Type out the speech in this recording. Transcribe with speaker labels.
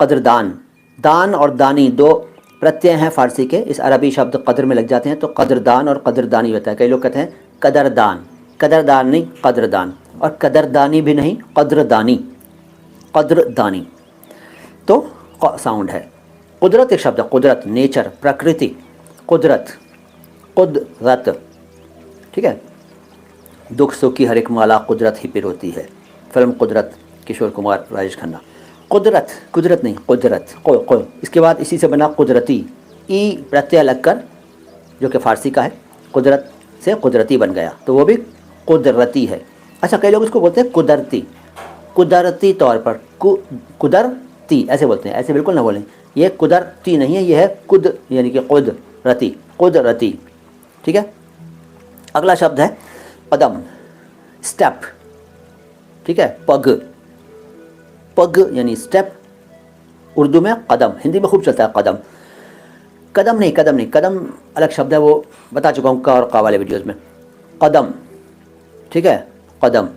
Speaker 1: कदरदान। दान और दानी दो प्रत्यय हैं फ़ारसी के, इस अरबी शब्द कदर में लग जाते हैं तो कदरदान और कदरदानी होता है। कई लोग कहते हैं कदरदान, कदरदान नहीं कदरदान, और कदरदानी भी नहीं कदरदानी, कदरदानी। तो क साउंड है। कुदरत एक शब्द है, कुदरत नेचर प्रकृति, कुदरत कुदरत, ठीक है। दुख सुख की हर एक माला कुदरत ही पिर होती है, फिल्म कुदरत, किशोर कुमार राजेश खन्ना। कुदरत, कुदरत नहीं कुदरत, को। इसके बाद इसी से बना कुदरती, ई प्रत्यय लगकर जो कि फ़ारसी का है, कुदरत से कुदरती बन गया तो वो भी कुदरती है। अच्छा, कई लोग इसको बोलते हैं कुदरती, कुदरती तौर पर कुदरती ऐसे बोलते हैं, ऐसे बिल्कुल ना बोलें, ये कुदरती नहीं है, ये है कुद यानी कि कुदरती, कुदरती, ठीक है। अगला शब्द है कदम, स्टेप, ठीक है। पग, पग यानी स्टेप, उर्दू में कदम, हिंदी में खूब चलता है कदम। कदम नहीं, कदम नहीं, कदम अलग शब्द है, वो बता चुका हूँ का और का वाले वीडियोज़ में। कदम, ठीक है, कदम।